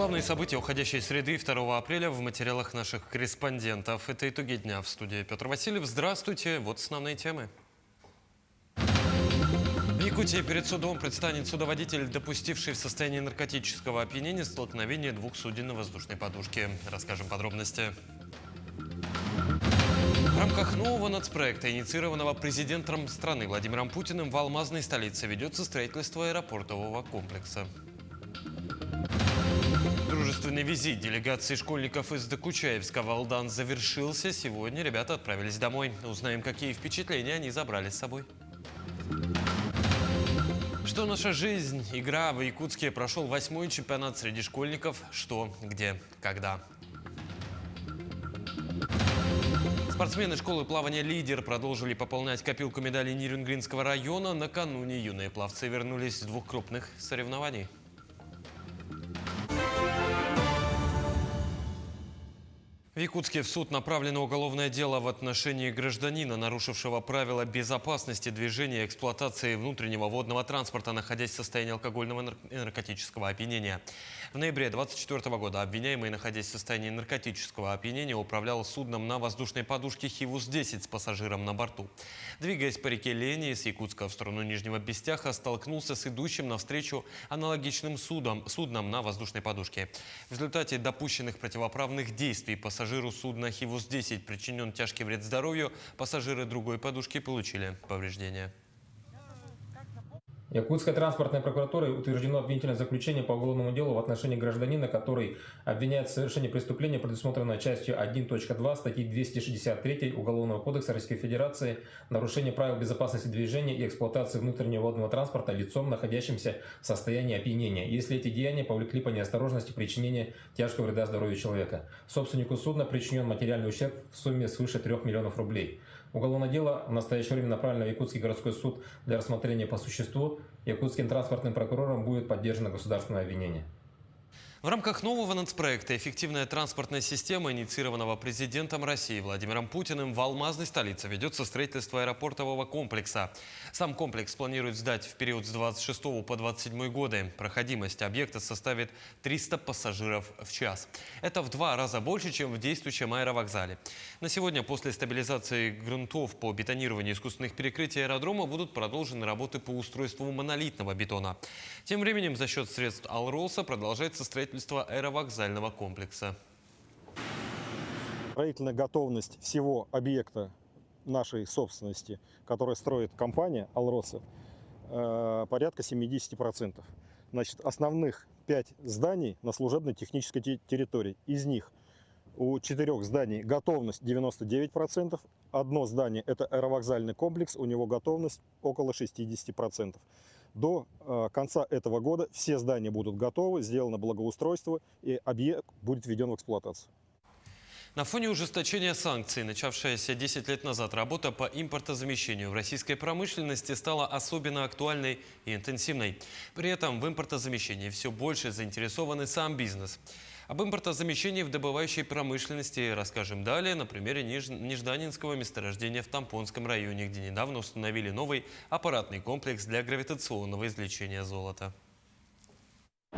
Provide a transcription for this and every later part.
Главные события уходящей среды 2 апреля в материалах наших корреспондентов. Это итоги дня. В студии Петр Васильев. Здравствуйте. Вот основные темы. В Якутии перед судом предстанет судоводитель, допустивший в состоянии наркотического опьянения столкновение 2 суден на воздушной подушке. Расскажем подробности. В рамках нового нацпроекта, инициированного президентом страны Владимиром Путиным, в алмазной столице ведется строительство аэропортового комплекса. Дружественный визит делегации школьников из Докучаевска в Алдан завершился. Сегодня ребята отправились домой. Узнаем, какие впечатления они забрали с собой. Что наша жизнь? Игра в Якутске. Прошел 8-й чемпионат среди школьников. Что, где, когда. Спортсмены школы плавания «Лидер» продолжили пополнять копилку медалей Нерюнгринского района. Накануне юные пловцы вернулись с 2 крупных соревнований. В Якутске в суд направлено уголовное дело в отношении гражданина, нарушившего правила безопасности движения и эксплуатации внутреннего водного транспорта, находясь в состоянии алкогольного и наркотического опьянения. В ноябре 2024 года обвиняемый, находясь в состоянии наркотического опьянения, управлял судном на воздушной подушке «Хивус-10» с пассажиром на борту. Двигаясь по реке Лени с Якутска в сторону Нижнего Бестяха, столкнулся с идущим навстречу аналогичным судном на воздушной подушке. В результате допущенных противоправных действий пассажиру судна «Хивус-10» причинен тяжкий вред здоровью. Пассажиры другой подушки получили повреждения. Якутской транспортной прокуратурой утверждено обвинительное заключение по уголовному делу в отношении гражданина, который обвиняет в совершении преступления, предусмотренного частью 1.2 статьи 263 Уголовного кодекса Российской Федерации, нарушение правил безопасности движения и эксплуатации внутреннего водного транспорта лицом, находящимся в состоянии опьянения, если эти деяния повлекли по неосторожности причинения тяжкого вреда здоровью человека. Собственнику судна причинен материальный ущерб в сумме свыше 3 миллионов рублей. Уголовное дело в настоящее время направлено в Якутский городской суд для рассмотрения по существу. Якутским транспортным прокурором будет поддержано государственное обвинение. В рамках нового нацпроекта «Эффективная транспортная система», инициированного президентом России Владимиром Путиным, в алмазной столице ведется строительство аэропортового комплекса. Сам комплекс планируют сдать в период с 26 по 27 годы. Проходимость объекта составит 300 пассажиров в час. Это в 2 раза больше, чем в действующем аэровокзале. На сегодня после стабилизации грунтов по бетонированию искусственных перекрытий аэродрома будут продолжены работы по устройству монолитного бетона. Тем временем за счет средств Алроса продолжается строительство аэровокзального комплекса. Строительная готовность всего объекта нашей собственности, который строит компания Алроса, порядка 70%. Значит, основных 5 зданий на служебно-технической территории. Из них у 4 зданий готовность 99%. Одно здание – это аэровокзальный комплекс, у него готовность около 60%. До конца этого года все здания будут готовы, сделано благоустройство, и объект будет введен в эксплуатацию. На фоне ужесточения санкций, начавшаяся 10 лет назад работа по импортозамещению в российской промышленности стала особенно актуальной и интенсивной. При этом в импортозамещении все больше заинтересован сам бизнес. Об импортозамещении в добывающей промышленности расскажем далее на примере Нежданинского месторождения в Тампонском районе, где недавно установили новый аппаратный комплекс для гравитационного извлечения золота.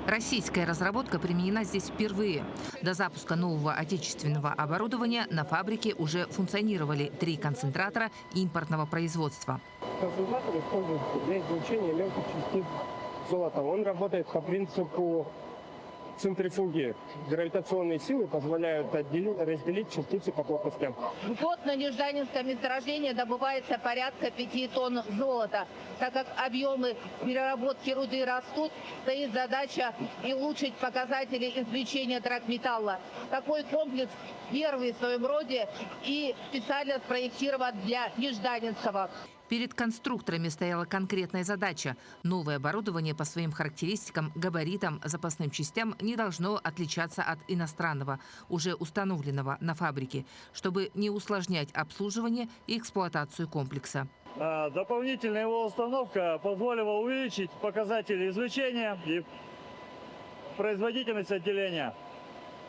Российская разработка применена здесь впервые. До запуска нового отечественного оборудования на фабрике уже функционировали 3 концентратора импортного производства. Концентратор используется для извлечения мелких частиц золота. Он работает по принципу центрифуги. Гравитационные силы позволяют разделить частицы по плотностям. В год на Нежданинском месторождении добывается порядка 5 тонн золота. Так как объемы переработки руды растут, стоит задача улучшить показатели извлечения драгметалла. Такой комплекс первый в своем роде и специально спроектирован для Нежданинского. Перед конструкторами стояла конкретная задача. Новое оборудование по своим характеристикам, габаритам, запасным частям не должно отличаться от иностранного, уже установленного на фабрике, чтобы не усложнять обслуживание и эксплуатацию комплекса. Дополнительная его установка позволила увеличить показатели извлечения и производительность отделения.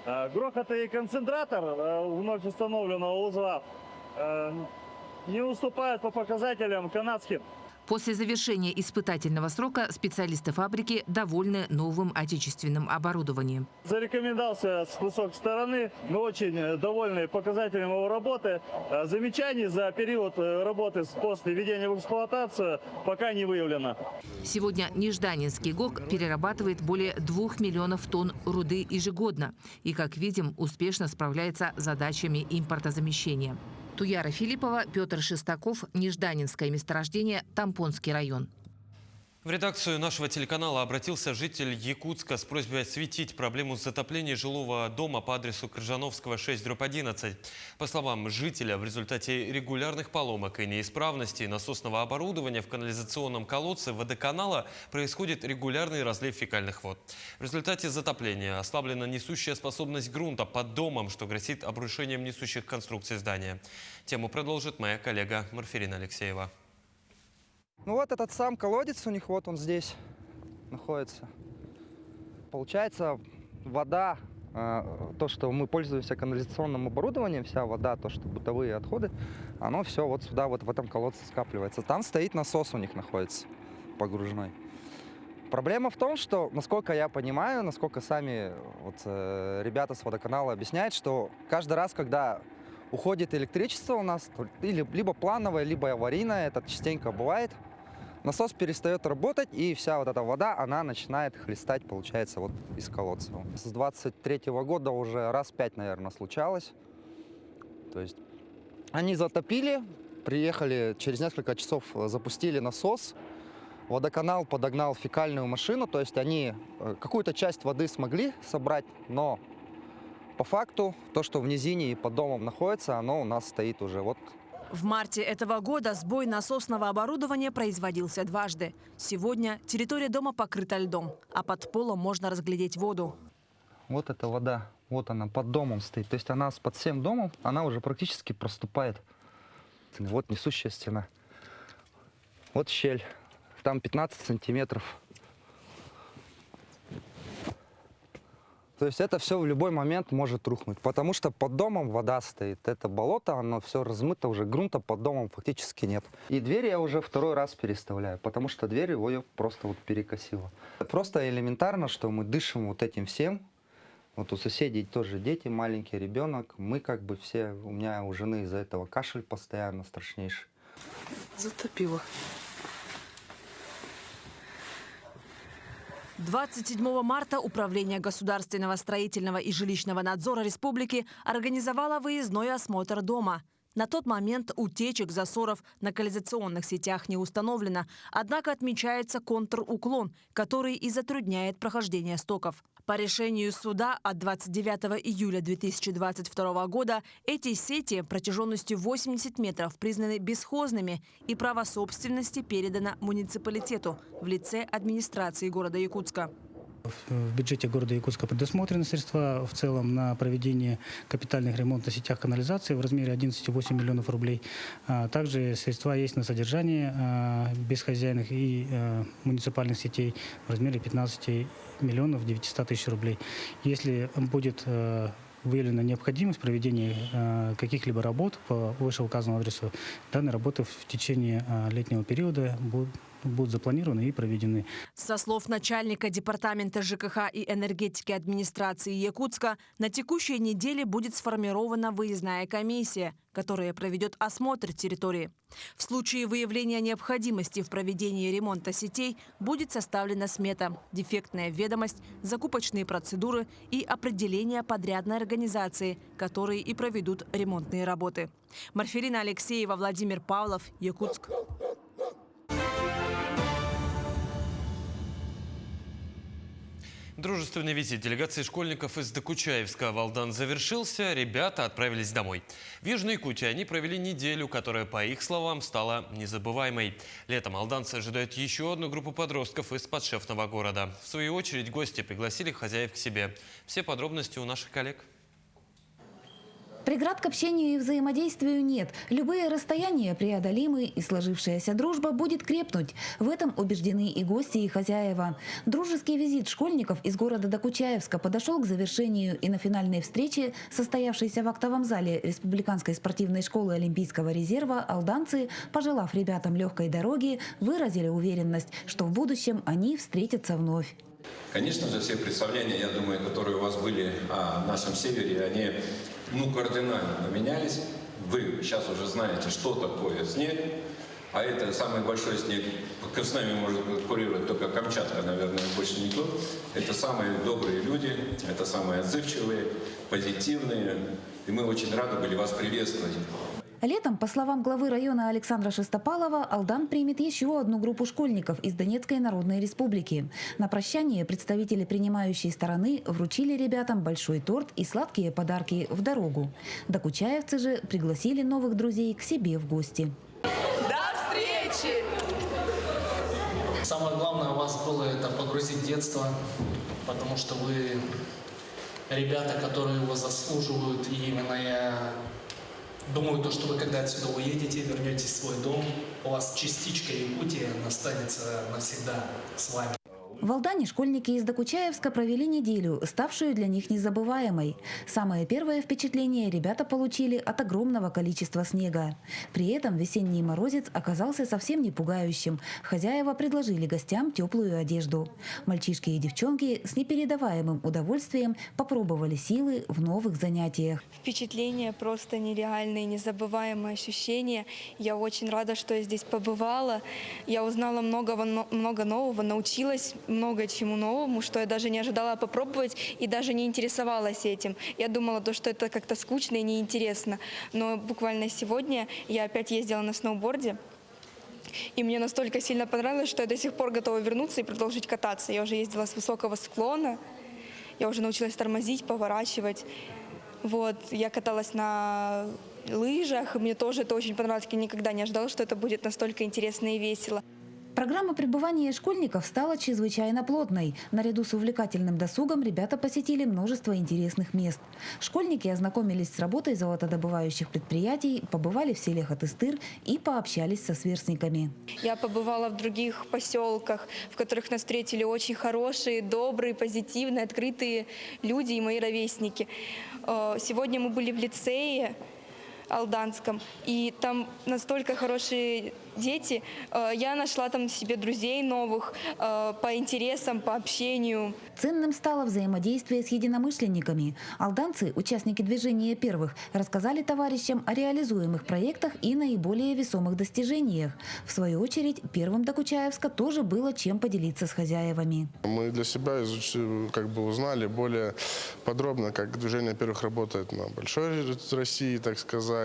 Грохотный концентратор вновь установленного узла не уступает по показателям канадским. После завершения испытательного срока специалисты фабрики довольны новым отечественным оборудованием. Зарекомендовался с высокой стороны. Мы очень довольны показателями его работы. Замечаний за период работы после введения в эксплуатацию пока не выявлено. Сегодня Нижданинский ГОК перерабатывает более 2 миллионов тонн руды ежегодно и, как видим, успешно справляется с задачами импортозамещения. Туяра Филиппова, Петр Шестаков, Нижданинское месторождение, Тампонский район. В редакцию нашего телеканала обратился житель Якутска с просьбой осветить проблему затопления жилого дома по адресу Крыжановского, 6/11. По словам жителя, в результате регулярных поломок и неисправностей насосного оборудования в канализационном колодце водоканала происходит регулярный разлив фекальных вод. В результате затопления ослаблена несущая способность грунта под домом, что грозит обрушением несущих конструкций здания. Тему продолжит моя коллега Марферина Алексеева. Ну вот этот сам колодец у них, вот он здесь находится. Получается, вода, то, что мы пользуемся канализационным оборудованием, вся вода, то, что бытовые отходы, оно все вот сюда, вот в этом колодце скапливается. Там стоит насос у них находится, погружной. Проблема в том, что, насколько я понимаю, насколько сами вот, ребята с водоканала объясняют, что каждый раз, когда уходит электричество у нас, либо плановое, либо аварийное, это частенько бывает, насос перестает работать, и вся вот эта вода, она начинает хлестать, получается, вот из колодца. С 23-го года уже раз 5, наверное, случалось. То есть они затопили, приехали, через несколько часов запустили насос, водоканал подогнал фекальную машину, то есть они какую-то часть воды смогли собрать, но по факту то, что в низине и под домом находится, оно у нас стоит уже вот. В марте этого года сбой насосного оборудования производился дважды. Сегодня территория дома покрыта льдом, а под полом можно разглядеть воду. Вот эта вода, вот она под домом стоит. То есть она под всем домом, она уже практически проступает. Вот несущая стена. Вот щель. Там 15 сантиметров. То есть это все в любой момент может рухнуть, потому что под домом вода стоит. Это болото, оно все размыто, уже грунта под домом фактически нет. И дверь я уже второй раз переставляю, потому что дверь его просто вот перекосила. Просто элементарно, что мы дышим вот этим всем. Вот у соседей тоже дети, маленький ребенок. Мы как бы все, у меня у жены из-за этого кашель постоянно страшнейший. Затопило. 27 марта Управление государственного строительного и жилищного надзора республики организовало выездной осмотр дома. На тот момент утечек, засоров на канализационных сетях не установлено, однако отмечается контруклон, который и затрудняет прохождение стоков. По решению суда от 29 июля 2022 года эти сети протяженностью 80 метров признаны бесхозными, и право собственности передано муниципалитету в лице администрации города Якутска. В бюджете города Якутска предусмотрены средства в целом на проведение капитальных ремонтов в сетях канализации в размере 11,8 миллионов рублей. Также средства есть на содержание бесхозяйных и муниципальных сетей в размере 15 миллионов 900 тысяч рублей. Если будет выявлена необходимость проведения каких-либо работ по вышеуказанному адресу, данные работы в течение летнего периода будут запланированы и проведены. Со слов начальника департамента ЖКХ и энергетики администрации Якутска, на текущей неделе будет сформирована выездная комиссия, которая проведет осмотр территории. В случае выявления необходимости в проведении ремонта сетей будет составлена смета, дефектная ведомость, закупочные процедуры и определение подрядной организации, которые и проведут ремонтные работы. Марферина Алексеева, Владимир Павлов, Якутск. Дружественный визит делегации школьников из Докучаевска в Алдан завершился. Ребята отправились домой. В Южной Якутии они провели неделю, которая, по их словам, стала незабываемой. Летом алданцы ожидают еще одну группу подростков из подшефного города. В свою очередь, гости пригласили хозяев к себе. Все подробности у наших коллег. Преград к общению и взаимодействию нет. Любые расстояния преодолимы, и сложившаяся дружба будет крепнуть. В этом убеждены и гости, и хозяева. Дружеский визит школьников из города Докучаевска подошел к завершению, и на финальной встрече, состоявшейся в актовом зале Республиканской спортивной школы Олимпийского резерва, алданцы, пожелав ребятам легкой дороги, выразили уверенность, что в будущем они встретятся вновь. Конечно же, все представления, я думаю, которые у вас были о нашем севере, они кардинально поменялись. Вы сейчас уже знаете, что такое снег, а это самый большой снег. С нами может конкурировать только Камчатка, наверное, больше никто. Это самые добрые люди, это самые отзывчивые, позитивные, и мы очень рады были вас приветствовать. Летом, по словам главы района Александра Шестопалова, Алдан примет еще одну группу школьников из Донецкой Народной Республики. На прощание представители принимающей стороны вручили ребятам большой торт и сладкие подарки в дорогу. Докучаевцы же пригласили новых друзей к себе в гости. До встречи! Самое главное у вас было это погрузить детство, потому что вы ребята, которые его заслуживают, и именно я думаю, то, что вы когда отсюда уедете, вернетесь в свой дом, у вас частичка Якутии останется навсегда с вами. В Алдане школьники из Докучаевска провели неделю, ставшую для них незабываемой. Самое первое впечатление ребята получили от огромного количества снега. При этом весенний морозец оказался совсем не пугающим. Хозяева предложили гостям теплую одежду. Мальчишки и девчонки с непередаваемым удовольствием попробовали силы в новых занятиях. Впечатление просто нереальные, незабываемые ощущения. Я очень рада, что я здесь побывала. Я узнала много нового, научилась много чему новому, что я даже не ожидала попробовать и даже не интересовалась этим. Я думала, что это как-то скучно и неинтересно. Но буквально сегодня я опять ездила на сноуборде. И мне настолько сильно понравилось, что я до сих пор готова вернуться и продолжить кататься. Я уже ездила с высокого склона, я уже научилась тормозить, поворачивать. Я каталась на лыжах, мне тоже это очень понравилось. Я никогда не ожидала, что это будет настолько интересно и весело. Программа пребывания школьников стала чрезвычайно плотной. Наряду с увлекательным досугом ребята посетили множество интересных мест. Школьники ознакомились с работой золотодобывающих предприятий, побывали в селе Хатыстыр и пообщались со сверстниками. Я побывала в других поселках, в которых нас встретили очень хорошие, добрые, позитивные, открытые люди и мои ровесники. Сегодня мы были в лицее алданском, и там настолько хорошие дети. Я нашла там себе друзей новых по интересам, по общению. Ценным стало взаимодействие с единомышленниками. Алданцы, участники движения первых, рассказали товарищам о реализуемых проектах и наиболее весомых достижениях. В свою очередь, первым Докучаевска тоже было чем поделиться с хозяевами. Мы для себя узнали более подробно, как движение первых работает на большой России, так сказать.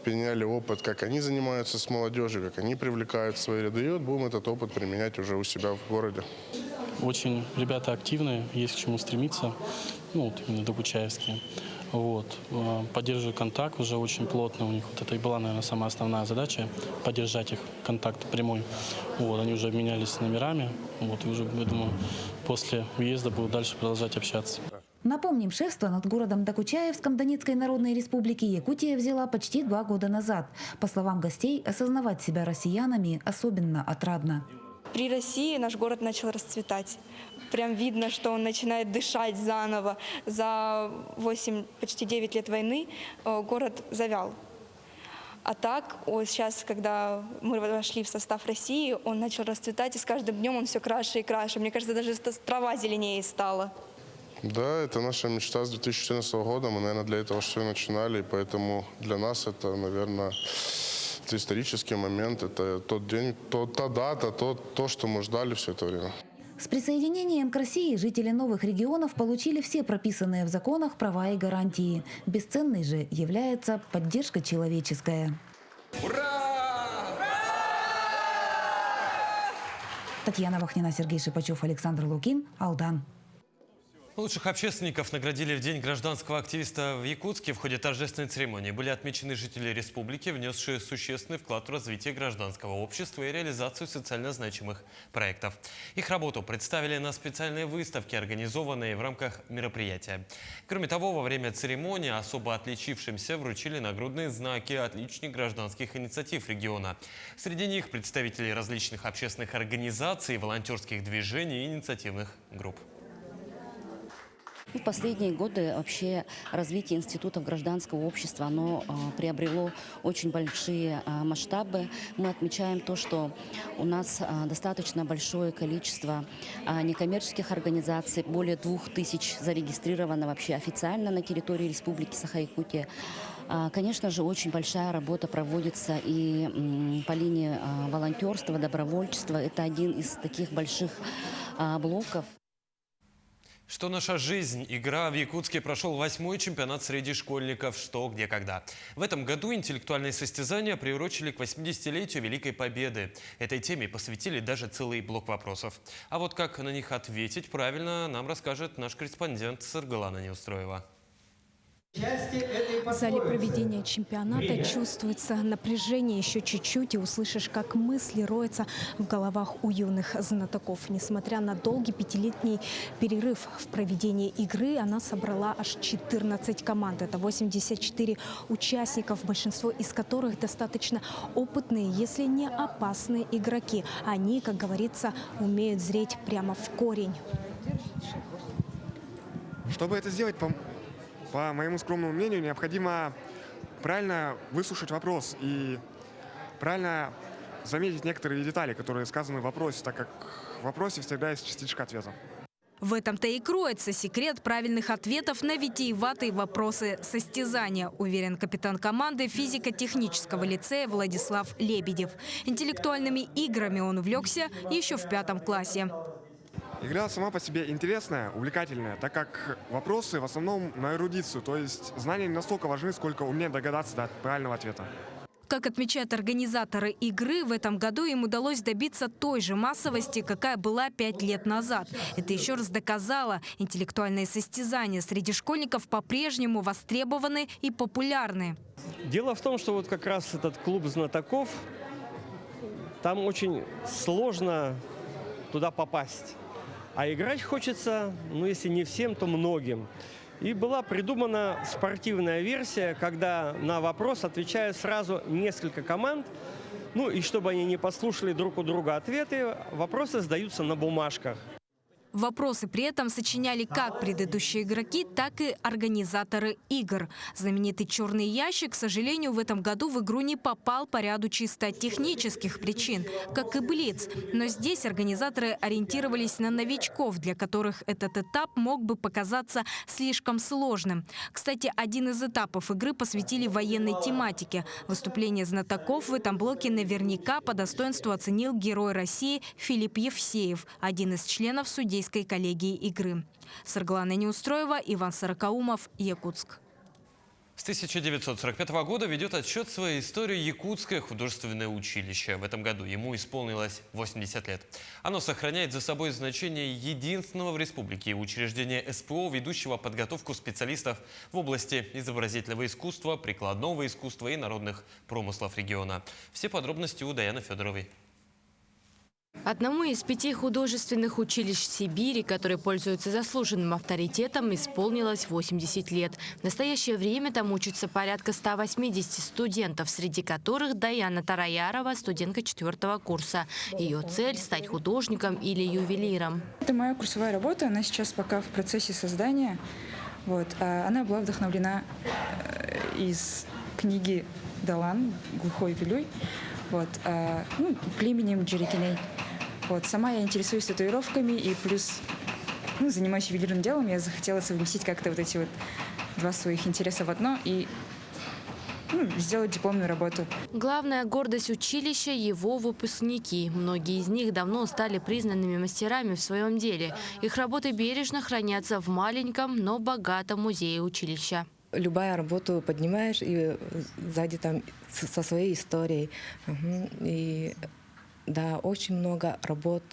Переняли опыт, как они занимаются с молодежью, как они привлекают в свои ряды. И будем этот опыт применять уже у себя в городе. Очень ребята активные, есть к чему стремиться, именно докучаевские. Поддерживаю контакт уже очень плотно. У них это и была, наверное, самая основная задача – поддержать их контакт прямой. Они уже обменялись номерами. И уже, я думаю, после въезда будут дальше продолжать общаться. Напомним, шефство над городом Докучаевском Донецкой Народной Республики Якутия взяла почти 2 года назад. По словам гостей, осознавать себя россиянами особенно отрадно. При России наш город начал расцветать. Прям видно, что он начинает дышать заново. За 8, почти 9 лет войны город завял. А так, сейчас, когда мы вошли в состав России, он начал расцветать, и с каждым днем он все краше и краше. Мне кажется, даже трава зеленее стала. Да, это наша мечта с 2014 года. Мы, наверное, для этого все начинали, и поэтому для нас это, наверное, это исторический момент, это тот день, та дата, то, что мы ждали все это время. С присоединением к России жители новых регионов получили все прописанные в законах права и гарантии. Бесценной же является поддержка человеческая. Ура! Татьяна Вахнина, Сергей Шипачев, Александр Лукин, Алдан. Лучших общественников наградили в День гражданского активиста в Якутске. В ходе торжественной церемонии были отмечены жители республики, внесшие существенный вклад в развитие гражданского общества и реализацию социально значимых проектов. Их работу представили на специальной выставке, организованной в рамках мероприятия. Кроме того, во время церемонии особо отличившимся вручили нагрудные знаки «Отличник гражданских инициатив региона». Среди них представители различных общественных организаций, волонтерских движений и инициативных групп. В последние годы вообще развитие институтов гражданского общества, оно приобрело очень большие масштабы. Мы отмечаем то, что у нас достаточно большое количество некоммерческих организаций, более 2000 зарегистрировано вообще официально на территории Республики Саха-Якутия. Конечно же, очень большая работа проводится и по линии волонтерства, добровольчества. Это один из таких больших блоков. Что наша жизнь? Игра. В Якутске прошел 8-й чемпионат среди школьников «Что, где, когда». В этом году интеллектуальные состязания приурочили к 80-летию Великой Победы. Этой теме посвятили даже целый блок вопросов. А вот как на них ответить правильно, нам расскажет наш корреспондент Саргалана Неустроева. В зале проведения чемпионата чувствуется напряжение. Еще чуть-чуть и услышишь, как мысли роются в головах у юных знатоков. Несмотря на долгий 5-летний перерыв в проведении игры, она собрала аж 14 команд. Это 84 участников, большинство из которых достаточно опытные, если не опасные игроки. Они, как говорится, умеют зреть прямо в корень. Чтобы это сделать, по моему скромному мнению, необходимо правильно выслушать вопрос и правильно заметить некоторые детали, которые сказаны в вопросе, так как в вопросе всегда есть частичка ответа. В этом-то и кроется секрет правильных ответов на витиеватые вопросы состязания, уверен капитан команды физико-технического лицея Владислав Лебедев. Интеллектуальными играми он увлекся еще в 5 классе. Игра сама по себе интересная, увлекательная, так как вопросы в основном на эрудицию, то есть знания не настолько важны, сколько уметь догадаться до правильного ответа. Как отмечают организаторы игры, в этом году им удалось добиться той же массовости, какая была 5 лет назад. Это еще раз доказало, интеллектуальные состязания среди школьников по-прежнему востребованы и популярны. Дело в том, что вот как раз этот клуб знатоков, там очень сложно туда попасть. А играть хочется, ну если не всем, то многим. И была придумана спортивная версия, когда на вопрос отвечают сразу несколько команд. Ну и чтобы они не послушали друг у друга ответы, вопросы сдаются на бумажках. Вопросы при этом сочиняли как предыдущие игроки, так и организаторы игр. Знаменитый «Черный ящик», к сожалению, в этом году в игру не попал по ряду чисто технических причин, как и «Блиц». Но здесь организаторы ориентировались на новичков, для которых этот этап мог бы показаться слишком сложным. Кстати, один из этапов игры посвятили военной тематике. Выступление знатоков в этом блоке наверняка по достоинству оценил Герой России Филипп Евсеев, один из членов судейской коллегии игры. Саргалана Неустроева, Иван Сорокаумов, Якутск. С 1945 года ведет отсчет своей истории Якутское художественное училище. В этом году ему исполнилось 80 лет. Оно сохраняет за собой значение единственного в республике учреждения СПО, ведущего подготовку специалистов в области изобразительного искусства, прикладного искусства и народных промыслов региона. Все подробности у Даяны Федоровой. Одному из 5 художественных училищ Сибири, которые пользуются заслуженным авторитетом, исполнилось 80 лет. В настоящее время там учатся порядка 180 студентов, среди которых Даяна Тараярова, студентка 4-го курса. Ее цель – стать художником или ювелиром. Это моя курсовая работа, она сейчас пока в процессе создания. Она была вдохновлена из книги Далан «Глухой Вилюй», племенем Джерикиней. Сама я интересуюсь татуировками и плюс занимаюсь ювелирным делом. Я захотела совместить как-то эти два своих интереса в одно и сделать дипломную работу. Главная гордость училища – его выпускники. Многие из них давно стали признанными мастерами в своем деле. Их работы бережно хранятся в маленьком, но богатом музее училища. Любая работу поднимаешь и сзади там со своей историей. И да, очень много работ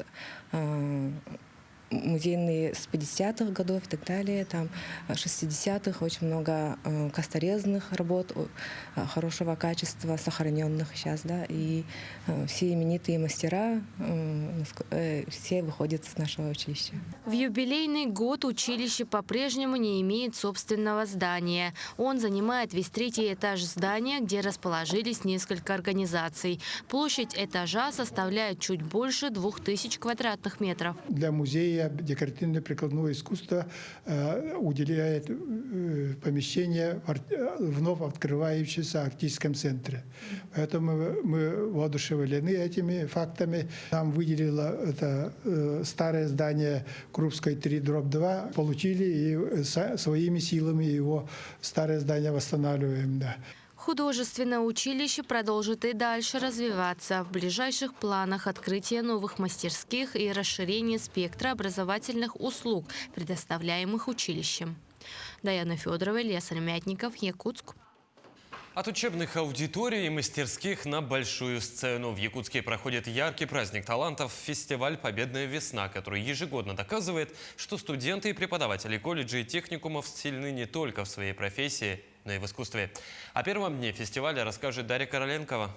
музейные с 50-х годов и так далее, там 60-х, очень много косторезных работ хорошего качества, сохраненных сейчас, да, и все именитые мастера, все выходят с нашего училища. В юбилейный год училище по-прежнему не имеет собственного здания. Он занимает весь третий этаж здания, где расположились несколько организаций. Площадь этажа составляет чуть больше 2000 квадратных метров. Для музея декоративно-прикладного искусства уделяет помещение вновь открывающееся в Арктическом центре. Поэтому мы воодушевлены этими фактами. Нам выделило это старое здание Крупской 3/2, получили и своими силами его старое здание восстанавливаем. Да. Художественное училище продолжит и дальше развиваться. В ближайших планах открытие новых мастерских и расширение спектра образовательных услуг, предоставляемых училищем. Даяна Федорова, Илья Сыромятников, Якутск. От учебных аудиторий и мастерских на большую сцену. В Якутске проходит яркий праздник талантов – фестиваль «Победная весна», который ежегодно доказывает, что студенты и преподаватели колледжей и техникумов сильны не только в своей профессии, но и в искусстве. О первом дне фестиваля расскажет Дарья Короленкова.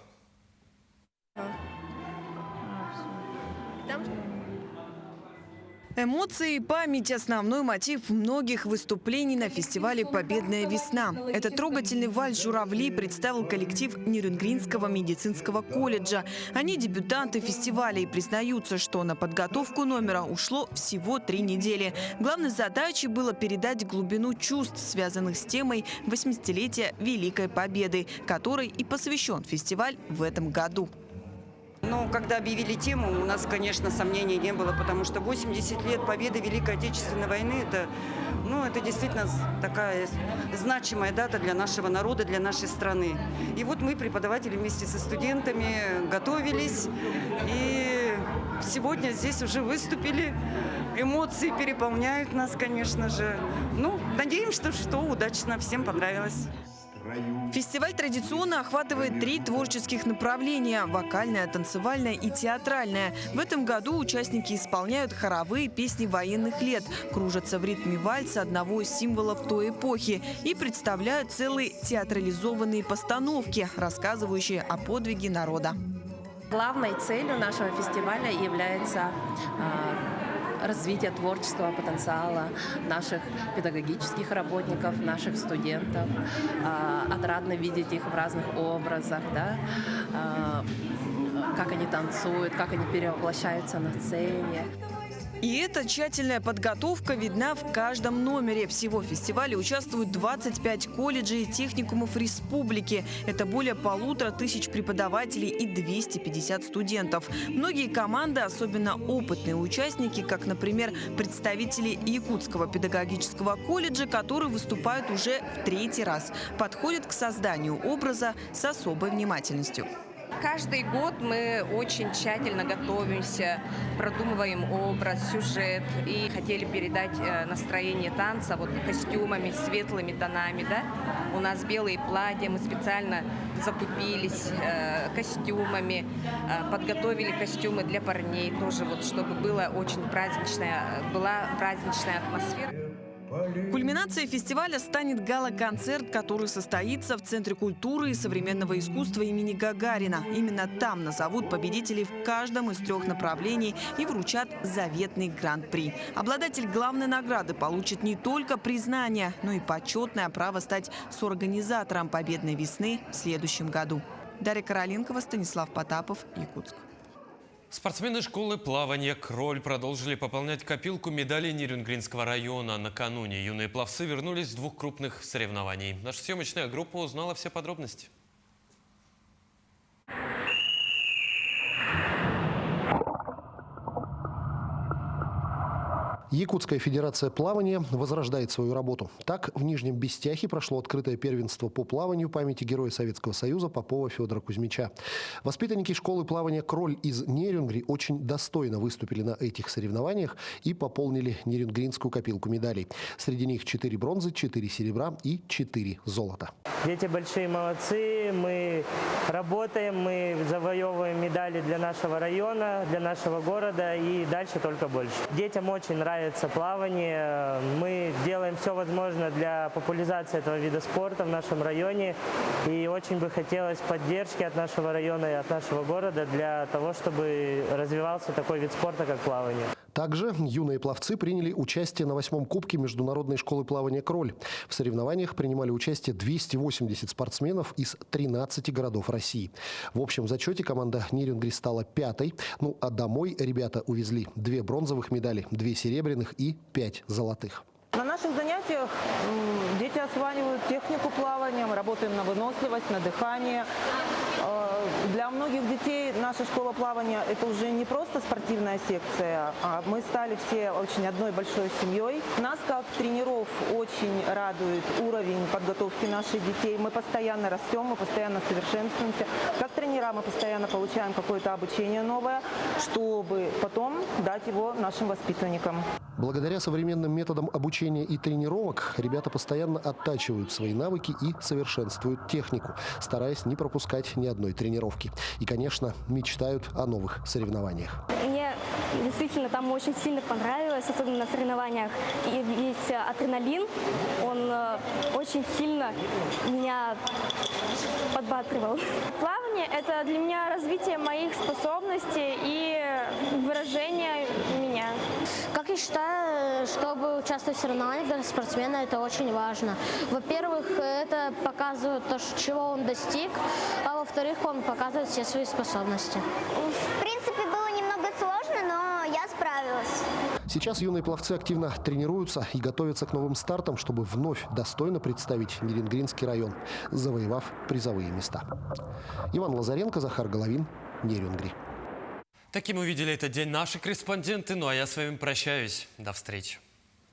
Эмоции и память – основной мотив многих выступлений на фестивале «Победная весна». Этот трогательный вальс «Журавли» представил коллектив Нерюнгринского медицинского колледжа. Они дебютанты фестиваля и признаются, что на подготовку номера ушло всего 3 недели. Главной задачей было передать глубину чувств, связанных с темой 80-летия Великой Победы, которой и посвящен фестиваль в этом году. Но когда объявили тему, у нас, конечно, сомнений не было, потому что 80 лет победы Великой Отечественной войны – это действительно такая значимая дата для нашего народа, для нашей страны. И вот мы, преподаватели, вместе со студентами готовились, и сегодня здесь уже выступили. Эмоции переполняют нас, конечно же. Надеемся, что удачно, всем понравилось. Фестиваль традиционно охватывает 3 творческих направления – вокальное, танцевальное и театральное. В этом году участники исполняют хоровые песни военных лет, кружатся в ритме вальса, одного из символов той эпохи, и представляют целые театрализованные постановки, рассказывающие о подвиге народа. Главной целью нашего фестиваля является развитие творческого потенциала наших педагогических работников, наших студентов. Отрадно видеть их в разных образах, да? Как они танцуют, как они перевоплощаются на сцене. И эта тщательная подготовка видна в каждом номере. Всего в фестивале участвуют 25 колледжей и техникумов республики. Это более 1500 преподавателей и 250 студентов. Многие команды, особенно опытные участники, как, например, представители Якутского педагогического колледжа, которые выступают уже в 3-й раз, подходят к созданию образа с особой внимательностью. Каждый год мы очень тщательно готовимся, продумываем образ, сюжет и хотели передать настроение танца костюмами, светлыми тонами. Да? У нас белые платья, мы специально закупились костюмами, подготовили костюмы для парней тоже, чтобы была праздничная атмосфера. Кульминацией фестиваля станет гала-концерт, который состоится в Центре культуры и современного искусства имени Гагарина. Именно там назовут победителей в каждом из 3 направлений и вручат заветный гран-при. Обладатель главной награды получит не только признание, но и почетное право стать соорганизатором «Победной весны» в следующем году. Дарья Короленкова, Станислав Потапов, Якутск. Спортсмены школы плавания «Кроль» продолжили пополнять копилку медалей Нерюнгринского района. Накануне юные пловцы вернулись с 2 крупных соревнований. Наша съемочная группа узнала все подробности. Якутская федерация плавания возрождает свою работу. Так, в Нижнем Бестяхе прошло открытое первенство по плаванию памяти Героя Советского Союза Попова Федора Кузьмича. Воспитанники школы плавания «Кроль» из Нерюнгри очень достойно выступили на этих соревнованиях и пополнили нерюнгринскую копилку медалей. Среди них 4 бронзы, 4 серебра и 4 золота. Дети большие молодцы, мы работаем, мы завоевываем медали для нашего района, для нашего города и дальше только больше. Детям очень нравится плавание, мы делаем все возможное для популяризации этого вида спорта в нашем районе и очень бы хотелось поддержки от нашего района и от нашего города для того, чтобы развивался такой вид спорта, как плавание. Также юные пловцы приняли участие на 8-м кубке Международной школы плавания «Кроль». В соревнованиях принимали участие 280 спортсменов из 13 городов России. В общем зачете команда Нерюнгри стала 5-й. Ну а домой ребята увезли 2 бронзовых медали, 2 серебряных и 5 золотых. На наших занятиях дети осваивают технику плавания, мы работаем на выносливость, на дыхание. Для многих детей наша школа плавания – это уже не просто спортивная секция, а мы стали все очень одной большой семьей. Нас, как тренеров, очень радует уровень подготовки наших детей. Мы постоянно растем, мы постоянно совершенствуемся. Как тренера мы постоянно получаем какое-то обучение новое, чтобы потом дать его нашим воспитанникам. Благодаря современным методам обучения и тренировок ребята постоянно оттачивают свои навыки и совершенствуют технику, стараясь не пропускать ни одной тренировки. И, конечно, мечтают о новых соревнованиях. Мне действительно там очень сильно понравилось, особенно на соревнованиях. И весь адреналин, он очень сильно меня подбадривал. Плавание – это для меня развитие моих способностей и выражение меня. Как я считаю, чтобы участвовать в соревнованиях для спортсмена, это очень важно. Во-первых, это показывает то, чего он достиг, а во-вторых, он показывает все свои способности. В принципе, было немного сложно, но я справилась. Сейчас юные пловцы активно тренируются и готовятся к новым стартам, чтобы вновь достойно представить Нерюнгринский район, завоевав призовые места. Иван Лазаренко, Захар Головин, Нерюнгри. Таким увидели этот день наши корреспонденты. Ну а я с вами прощаюсь. До встречи.